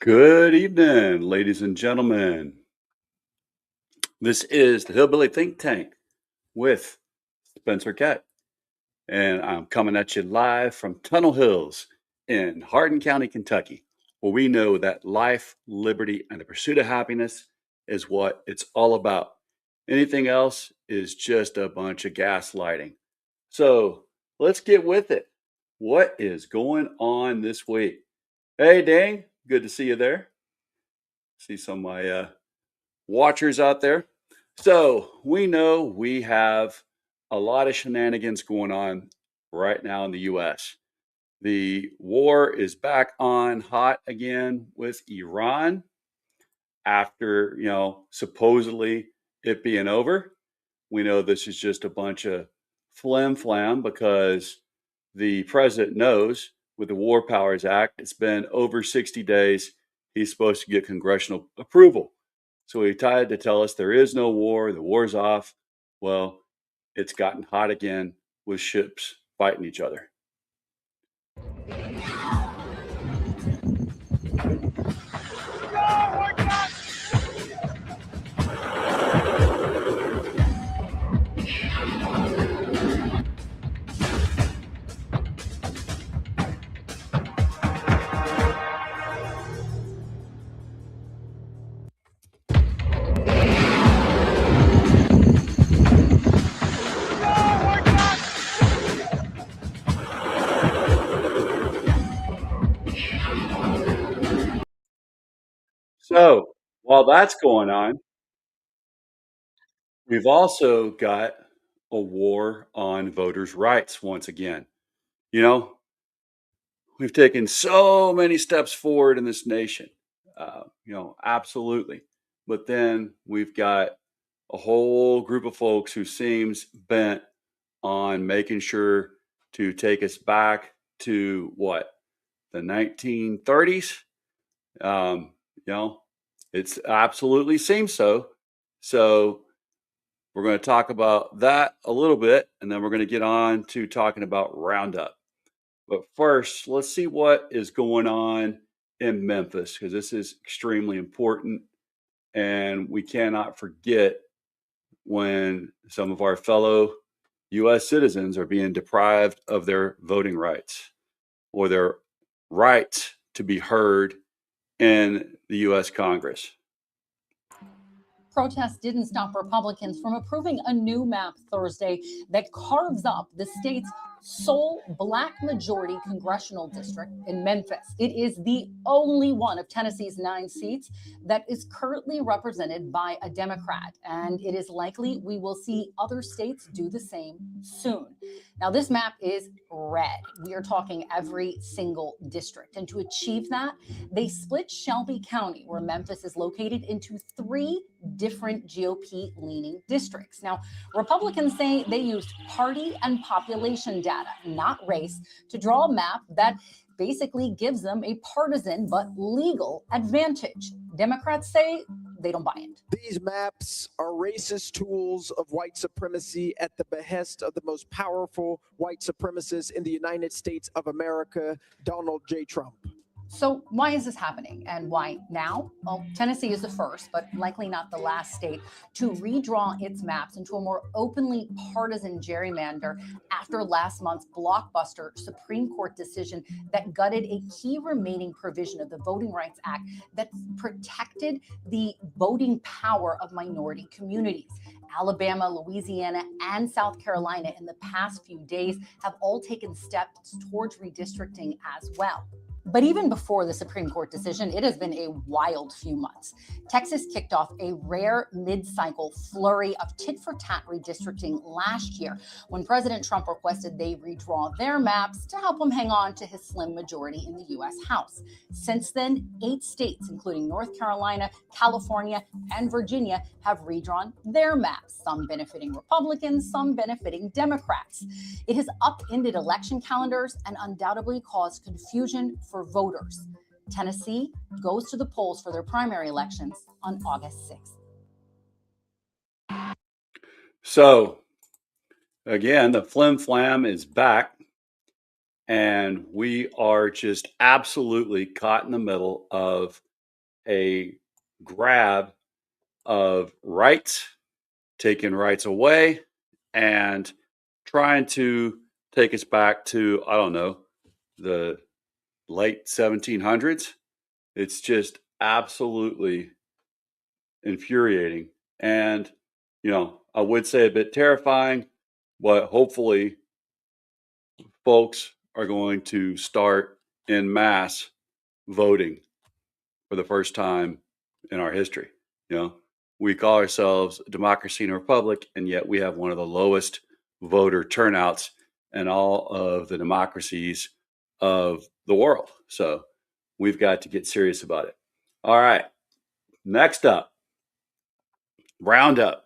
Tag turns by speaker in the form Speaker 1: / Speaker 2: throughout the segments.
Speaker 1: Good evening, ladies and gentlemen. This is the Hillbilly Think Tank with Spencer Kett, and I'm coming at you live from Tunnel Hills in Hardin County, Kentucky, where we know that life, liberty, and the pursuit of happiness is what it's all about. Anything else is just a bunch of gaslighting. So let's get with it. What is going on this week? Hey, Dang, good to see you there. See some of my watchers out there. So we know we have a lot of shenanigans going on right now in the US. The war is back on hot again with Iran after, supposedly it being over. We know this is just a bunch of flim flam because the president knows with the War Powers Act, it's been over 60 days. He's supposed to get congressional approval. So he tried to tell us there is no war, the war's off. Well, it's gotten hot again with ships fighting each other. So while that's going on, we've also got a war on voters' rights once again. You know, we've taken so many steps forward in this nation, absolutely. But then we've got a whole group of folks who seems bent on making sure to take us back to what, the 1930s. Um, you know, it's absolutely seems so. So we're going to talk about that a little bit, and then we're going to get on to talking about Roundup. But first, let's see what is going on in Memphis because this is extremely important, and we cannot forget when some of our fellow U.S. citizens are being deprived of their voting rights or their right to be heard in the U.S. Congress.
Speaker 2: Protests didn't stop Republicans from approving a new map Thursday that carves up the state's sole black majority congressional district in Memphis. It is the only one of Tennessee's 9 seats that is currently represented by a Democrat, and it is likely we will see other states do the same soon. Now, this map is red. We are talking every single district. And to achieve that, they split Shelby County, where Memphis is located, into 3 different GOP leaning districts. Now, Republicans say they used party and population data, not race, to draw a map that basically gives them a partisan but legal advantage. Democrats say they don't buy it.
Speaker 3: These maps are racist tools of white supremacy at the behest of the most powerful white supremacist in the United States of America, Donald J. Trump.
Speaker 2: So why is this happening and why now? Well, Tennessee is the first, but likely not the last state to redraw its maps into a more openly partisan gerrymander after last month's blockbuster Supreme Court decision that gutted a key remaining provision of the Voting Rights Act that protected the voting power of minority communities. Alabama, Louisiana, and South Carolina in the past few days have all taken steps towards redistricting as well. But even before the Supreme Court decision, it has been a wild few months. Texas kicked off a rare mid-cycle flurry of tit-for-tat redistricting last year when President Trump requested they redraw their maps to help him hang on to his slim majority in the U.S. House. Since then, 8 states, including North Carolina, California, and Virginia, have redrawn their maps, some benefiting Republicans, some benefiting Democrats. It has upended election calendars and undoubtedly caused confusion for voters. Tennessee goes to the polls for their primary elections on August 6th.
Speaker 1: So, again, the flim flam is back, and we are just absolutely caught in the middle of a grab of rights, taking rights away, and trying to take us back to, I don't know, the late 1700s. It's just absolutely infuriating. And, I would say a bit terrifying, but hopefully folks are going to start en masse voting for the first time in our history. We call ourselves a democracy and a republic, and yet we have one of the lowest voter turnouts in all of the democracies of the world. So we've got to get serious about it. All right. Next up, RounUp.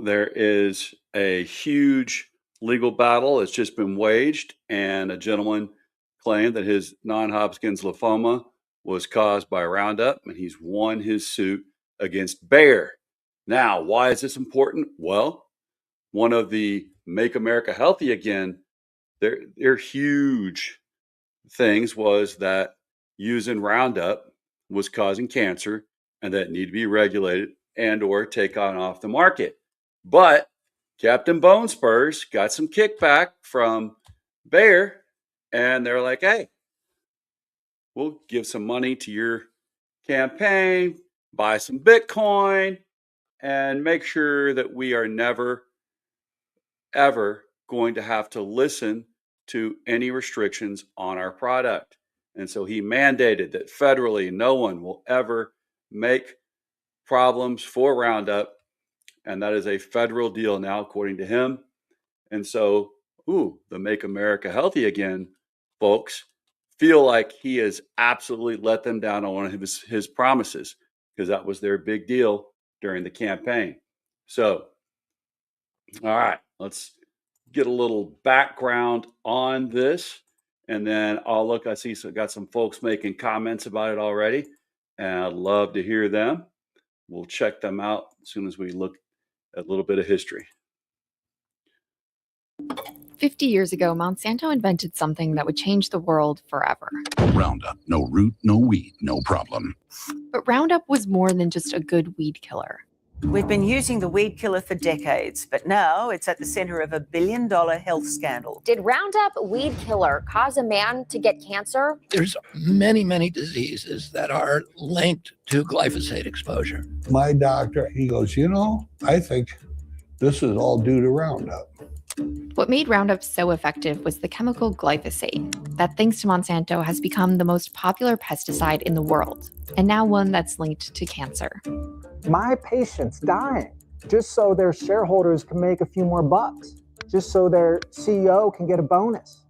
Speaker 1: There is a huge legal battle that's just been waged, and a gentleman claimed that his non-Hodgkin's lymphoma was caused by RounUp, and he's won his suit against Bayer. Now, why is this important? Well, one of the Make America Healthy Again, their huge things was that using RounUp was causing cancer and that it needed to be regulated and or taken off the market. But Captain Bonespurs got some kickback from Bayer, and they're like, hey, we'll give some money to your campaign, buy some Bitcoin, and make sure that we are never, ever going to have to listen to any restrictions on our product. And so he mandated that federally no one will ever make problems for RounUp. And that is a federal deal now, according to him. And so, the Make America Healthy Again folks feel like he has absolutely let them down on one of his promises, because that was their big deal during the campaign. So, all right, let's get a little background on this. And then I'll look, I see, so got some folks making comments about it already, and I'd love to hear them. We'll check them out as soon as we look at a little bit of history.
Speaker 4: 50 years ago, Monsanto invented something that would change the world forever.
Speaker 5: Roundup. No root, no weed, no problem.
Speaker 4: But Roundup was more than just a good weed killer.
Speaker 6: We've been using the weed killer for decades, but now it's at the center of a $1 billion health scandal.
Speaker 7: Did Roundup weed killer cause a man to get cancer?
Speaker 8: There's many diseases that are linked to glyphosate exposure.
Speaker 9: My doctor, he goes, I think this is all due to Roundup.
Speaker 4: What made Roundup so effective was the chemical glyphosate, that thanks to Monsanto has become the most popular pesticide in the world, and now one that's linked to cancer.
Speaker 10: My patient's dying just so their shareholders can make a few more bucks, just so their CEO can get a bonus.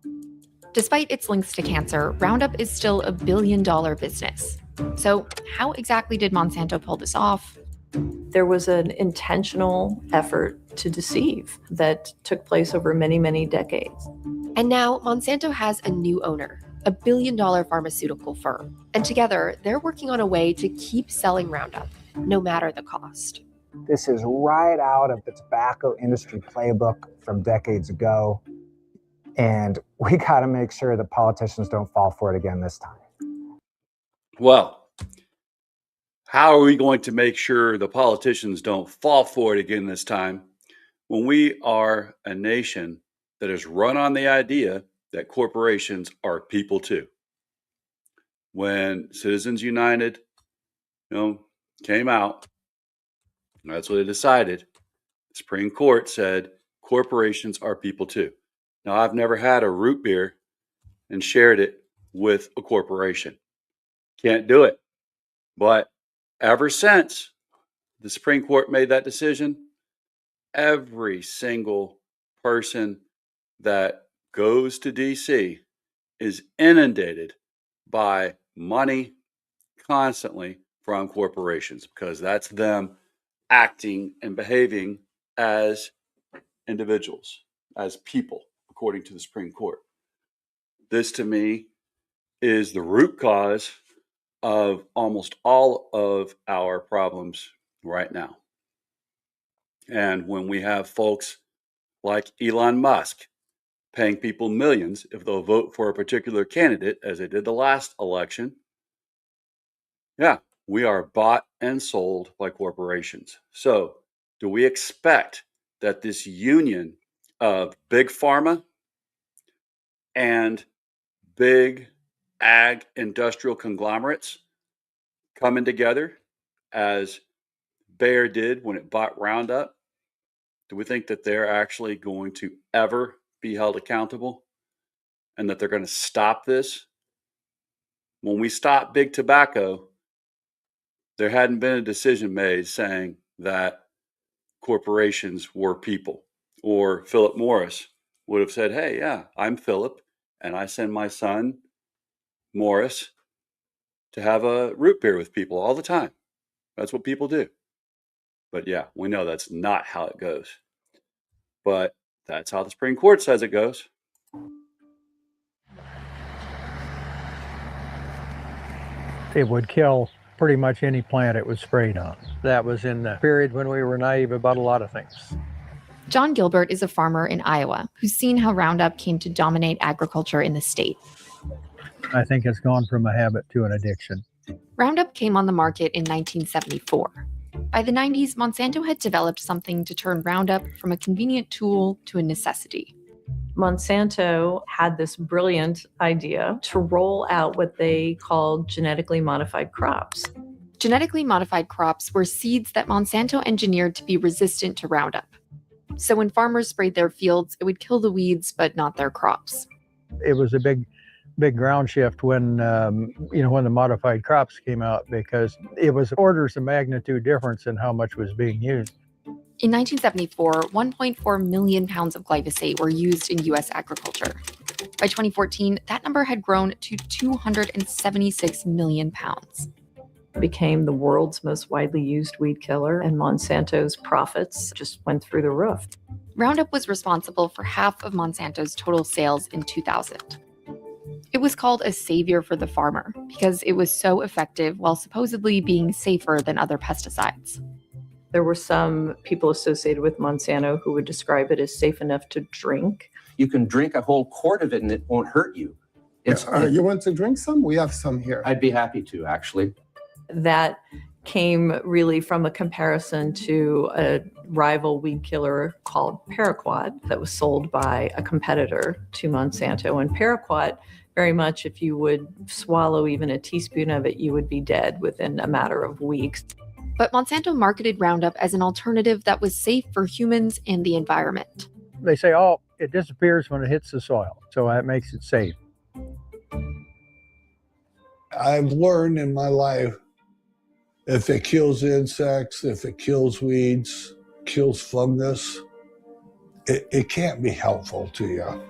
Speaker 4: Despite its links to cancer, Roundup is still a $1 billion business. So how exactly did Monsanto pull this off?
Speaker 11: There was an intentional effort to deceive that took place over many decades.
Speaker 4: And now Monsanto has a new owner, a $1 billion pharmaceutical firm. And together, they're working on a way to keep selling Roundup, no matter the cost.
Speaker 10: This is right out of the tobacco industry playbook from decades ago. And we got to make sure that politicians don't fall for it again this time.
Speaker 1: Well, how are we going to make sure the politicians don't fall for it again this time when we are a nation that is run on the idea that corporations are people too? When Citizens United, came out, that's what they decided. The Supreme Court said corporations are people too. Now, I've never had a root beer and shared it with a corporation. Can't do it. But ever since the Supreme Court made that decision, every single person that goes to DC is inundated by money constantly from corporations, because that's them acting and behaving as individuals, as people, according to the Supreme Court. This, to me, is the root cause of almost all of our problems right now. And when we have folks like Elon Musk paying people millions if they'll vote for a particular candidate, as they did the last election, Yeah, we are bought and sold by corporations. So, do we expect that this union of big pharma and big ag industrial conglomerates coming together as Bayer did when it bought Roundup, do we think that they're actually going to ever be held accountable and that they're going to stop this? When we stopped big tobacco, there hadn't been a decision made saying that corporations were people. Or Philip Morris would have said, hey, yeah, I'm Philip, and I send my son, Morris, to have a root beer with people all the time. That's what people do. But yeah, we know that's not how it goes. But that's how the Supreme Court says it goes.
Speaker 12: It would kill pretty much any plant it was sprayed on. That was in the period when we were naive about a lot of things.
Speaker 4: John Gilbert is a farmer in Iowa who's seen how Roundup came to dominate agriculture in the state.
Speaker 12: I think it's gone from a habit to an addiction.
Speaker 4: Roundup came on the market in 1974. By the 90s, Monsanto had developed something to turn Roundup from a convenient tool to a necessity.
Speaker 11: Monsanto had this brilliant idea to roll out what they called genetically modified crops.
Speaker 4: Genetically modified crops were seeds that Monsanto engineered to be resistant to Roundup. So when farmers sprayed their fields, it would kill the weeds, but not their crops.
Speaker 12: It was a big ground shift when when the modified crops came out, because it was orders of magnitude difference in how much was being used.
Speaker 4: In 1974, 1.4 million pounds of glyphosate were used in U.S. agriculture. By 2014, that number had grown to 276 million pounds.
Speaker 11: It became the world's most widely used weed killer, and Monsanto's profits just went through the roof.
Speaker 4: Roundup was responsible for half of Monsanto's total sales in 2000. It was called a savior for the farmer because it was so effective while supposedly being safer than other pesticides.
Speaker 11: There were some people associated with Monsanto who would describe it as safe enough to drink.
Speaker 13: You can drink a whole quart of it and it won't hurt you.
Speaker 14: You want to drink some? We have some here.
Speaker 13: I'd be happy to, actually.
Speaker 11: That came really from a comparison to a rival weed killer called paraquat that was sold by a competitor to Monsanto. And paraquat, very much, if you would swallow even a teaspoon of it, you would be dead within a matter of weeks.
Speaker 4: But Monsanto marketed Roundup as an alternative that was safe for humans and the environment.
Speaker 12: They say, oh, it disappears when it hits the soil, so that makes it safe.
Speaker 9: I've learned in my life, if it kills insects, if it kills weeds, kills fungus, it can't be helpful to you.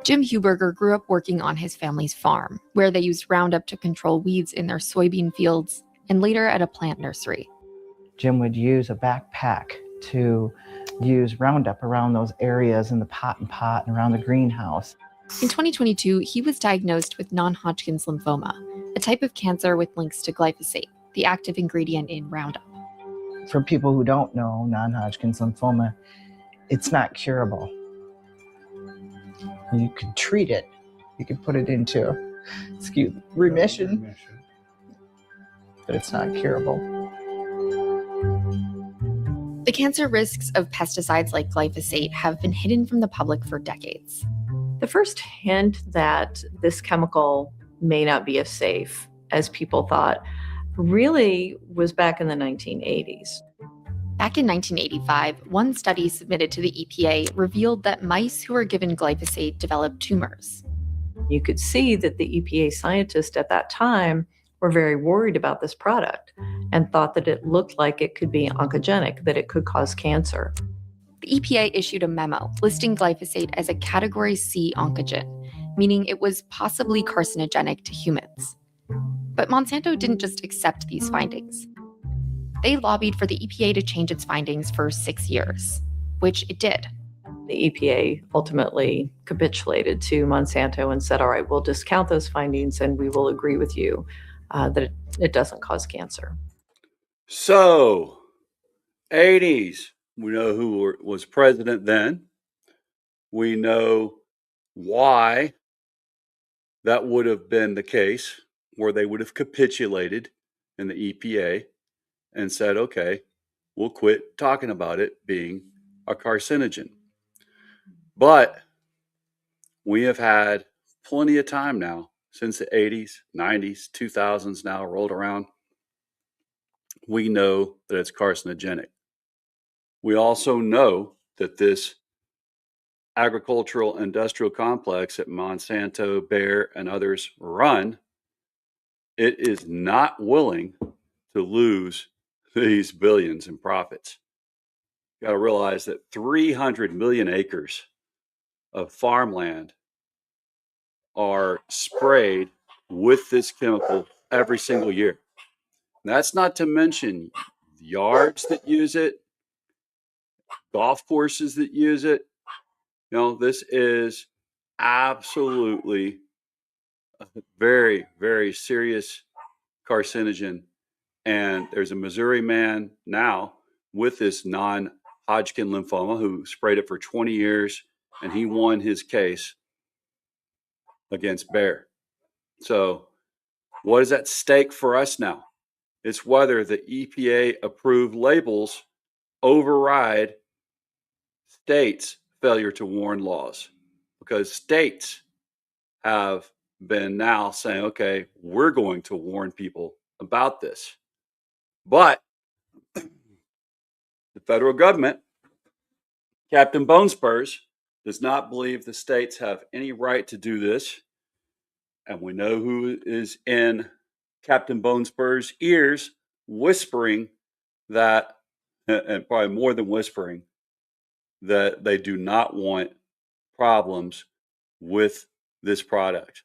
Speaker 4: Jim Huberger grew up working on his family's farm, where they used Roundup to control weeds in their soybean fields and later at a plant nursery.
Speaker 15: Jim would use a backpack to use Roundup around those areas in the pot and around the greenhouse.
Speaker 4: In 2022, he was diagnosed with non-Hodgkin's lymphoma, a type of cancer with links to glyphosate, the active ingredient in Roundup.
Speaker 15: For people who don't know, non-Hodgkin's lymphoma, it's not curable. You can treat it. You can put it into remission, but it's not curable.
Speaker 4: The cancer risks of pesticides like glyphosate have been hidden from the public for decades.
Speaker 11: The first hint that this chemical may not be as safe as people thought really was back in the 1980s.
Speaker 4: Back in 1985, one study submitted to the EPA revealed that mice who were given glyphosate developed tumors.
Speaker 11: You could see that the EPA scientists at that time were very worried about this product and thought that it looked like it could be oncogenic, that it could cause cancer.
Speaker 4: The EPA issued a memo listing glyphosate as a Category C oncogen, meaning it was possibly carcinogenic to humans. But Monsanto didn't just accept these findings. They lobbied for the EPA to change its findings for 6 years, which it did.
Speaker 11: The EPA ultimately capitulated to Monsanto and said, all right, we'll discount those findings and we will agree with you that it doesn't cause cancer.
Speaker 1: So, 80s, we know who was president then. We know why that would have been the case, where they would have capitulated in the EPA and said, okay, we'll quit talking about it being a carcinogen. But we have had plenty of time now since the 80s, 90s, 2000s now rolled around. We know that it's carcinogenic. We also know that this agricultural industrial complex that Monsanto, Bayer, and others run, it is not willing to lose these billions in profits. You got to realize that 300 million acres of farmland are sprayed with this chemical every single year. And that's not to mention yards that use it, golf courses that use it. You know, this is absolutely a very, very serious carcinogen. And there's a Missouri man now with this non-Hodgkin lymphoma who sprayed it for 20 years, and he won his case against Bayer. So what is at stake for us now? It's whether the EPA approved labels override states' failure to warn laws, because states have been now saying, okay, we're going to warn people about this. But the federal government, Captain Bonespurs, does not believe the states have any right to do this. And we know who is in Captain Bonespurs' ears whispering that, and probably more than whispering, that they do not want problems with this product.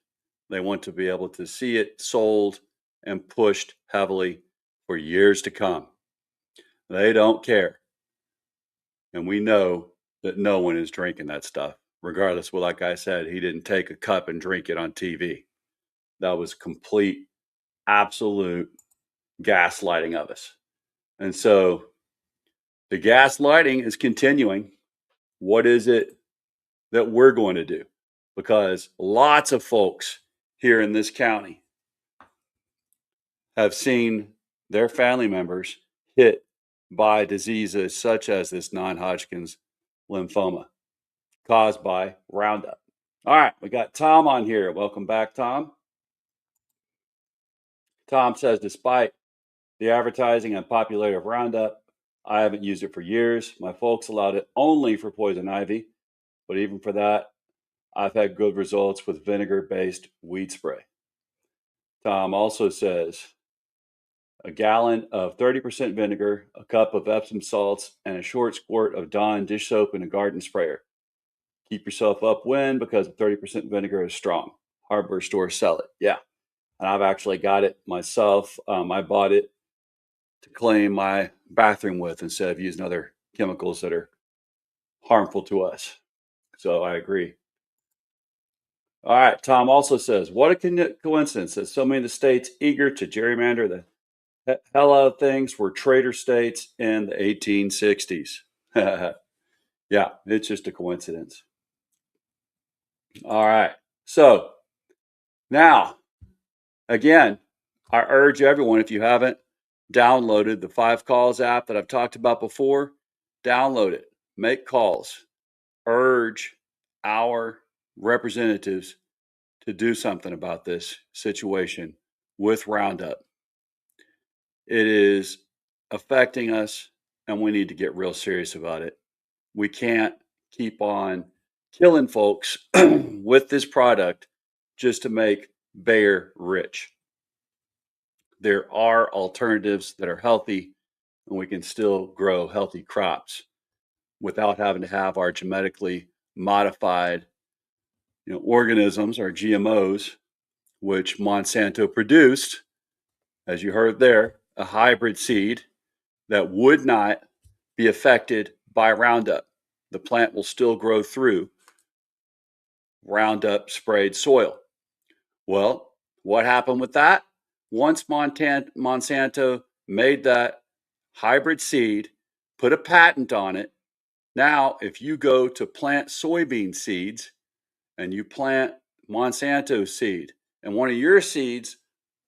Speaker 1: They want to be able to see it sold and pushed heavily for years to come. They don't care. And we know that no one is drinking that stuff, regardless. Well, like I said, he didn't take a cup and drink it on TV. That was complete, absolute gaslighting of us. And so the gaslighting is continuing. What is it that we're going to do? Because lots of folks here in this county have seen their family members hit by diseases such as this non-Hodgkin's lymphoma caused by Roundup. All right, we got Tom on here. Welcome back, Tom. Tom says, despite the advertising and popularity of Roundup, I haven't used it for years. My folks allowed it only for poison ivy, but even for that, I've had good results with vinegar-based weed spray. Tom also says, a gallon of 30% vinegar, a cup of Epsom salts, and a short squirt of Dawn dish soap in a garden sprayer. Keep yourself upwind because 30% vinegar is strong. Hardware stores sell it. Yeah. And I've actually got it myself. I bought it to clean my bathroom with instead of using other chemicals that are harmful to us. So I agree. All right. Tom also says, what a coincidence that so many of the states eager to gerrymander the hell out of things were traitor states in the 1860s. Yeah, it's just a coincidence. All right. So now, again, I urge everyone, if you haven't downloaded the 5 Calls app that I've talked about before, download it, make calls, urge our representatives to do something about this situation with Roundup. It is affecting us, and we need to get real serious about it. We can't keep on killing folks with this product just to make Bayer rich. There are alternatives that are healthy, and we can still grow healthy crops without having to have our genetically modified organisms, or GMOs, which Monsanto produced, as you heard there, a hybrid seed that would not be affected by Roundup. The plant will still grow through Roundup sprayed soil. Well, what happened with that? Once Monsanto made that hybrid seed, put a patent on it, now if you go to plant soybean seeds and you plant Monsanto seed and one of your seeds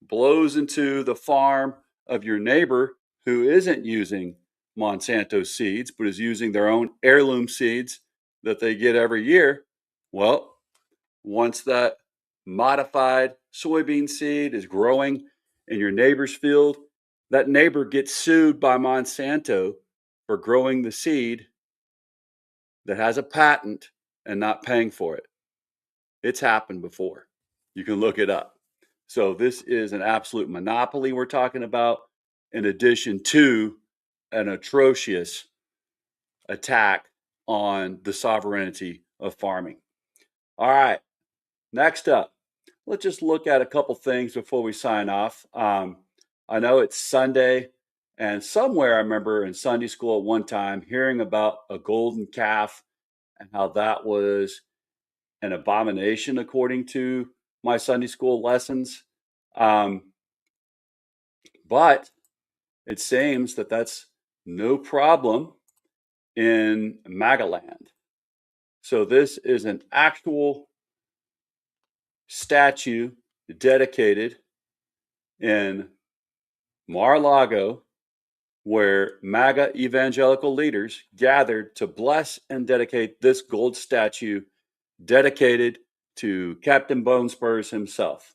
Speaker 1: blows into the farm of your neighbor who isn't using Monsanto seeds, but is using their own heirloom seeds that they get every year, well, once that modified soybean seed is growing in your neighbor's field, that neighbor gets sued by Monsanto for growing the seed that has a patent and not paying for it. It's happened before. You can look it up. So this is an absolute monopoly we're talking about, in addition to an atrocious attack on the sovereignty of farming. All right, next up, let's just look at a couple things before we sign off. I know it's Sunday, and somewhere I remember in Sunday school at one time hearing about a golden calf and how that was an abomination according to my Sunday school lessons. But it seems that that's no problem in MAGA land. So this is an actual statue dedicated in Mar-a-Lago, where MAGA evangelical leaders gathered to bless and dedicate this gold statue dedicated to Captain Bonespurs himself.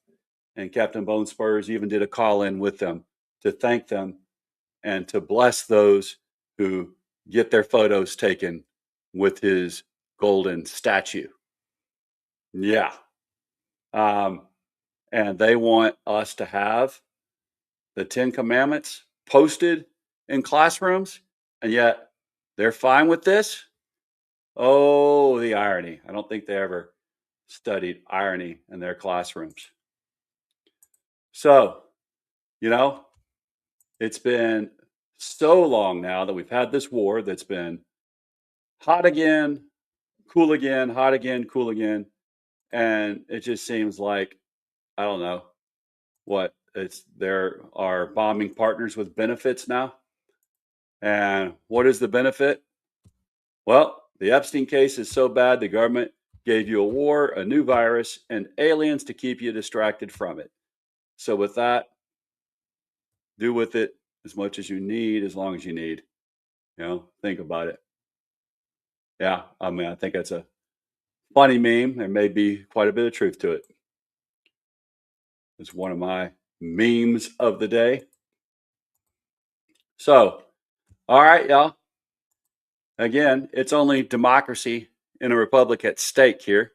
Speaker 1: And Captain Bonespurs even did a call-in with them to thank them and to bless those who get their photos taken with his golden statue. Yeah. And they want us to have the 10 Commandments posted in classrooms, and yet they're fine with this? Oh, the irony. I don't think they ever studied irony in their classrooms. So, you know, it's been so long now that we've had this war that's been hot again, cool again, hot again, cool again. And it just seems like, I don't know what, there are bombing partners with benefits now. And what is the benefit? Well, the Epstein case is so bad, the government gave you a war, a new virus, and aliens to keep you distracted from it. So with that, do with it as much as you need, as long as you need. You know, think about it. Yeah, I mean, I think that's a funny meme. There may be quite a bit of truth to it. It's one of my memes of the day. So, all right, y'all. Again, it's only democracy in a republic at stake here.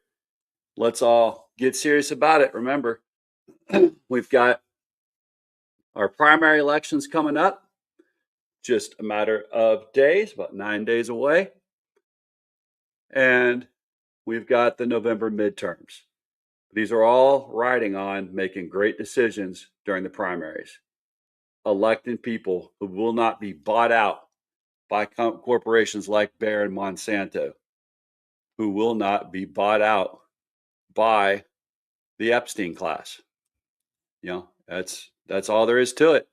Speaker 1: Let's all get serious about it. Remember, we've got our primary elections coming up. Just a matter of days, about 9 days away. And we've got the November midterms. These are all riding on making great decisions during the primaries. Electing people who will not be bought out by corporations like Bayer and Monsanto, who will not be bought out by the Epstein class. You know, that's all there is to it.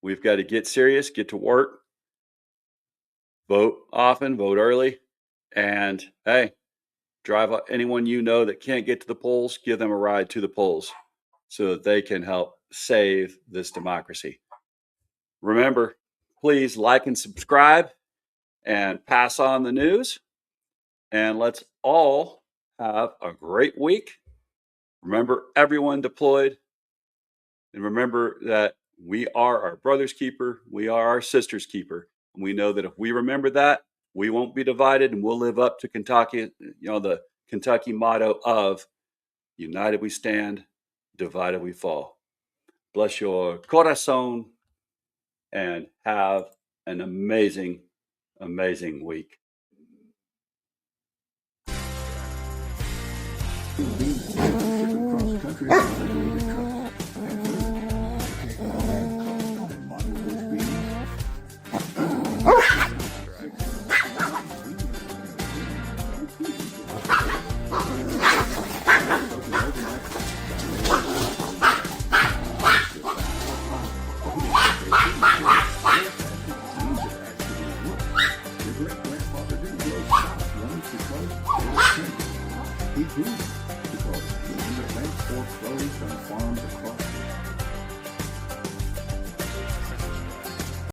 Speaker 1: We've got to get serious, get to work, vote often, vote early, and hey, drive anyone you know that can't get to the polls, give them a ride to the polls so that they can help save this democracy. Remember, please like and subscribe and pass on the news. And let's all have a great week. Remember, everyone deployed. And remember that we are our brother's keeper. We are our sister's keeper. And we know that if we remember that, we won't be divided, and we'll live up to Kentucky, the Kentucky motto of united we stand, divided we fall. Bless your corazón and have an amazing, amazing week.
Speaker 5: He grew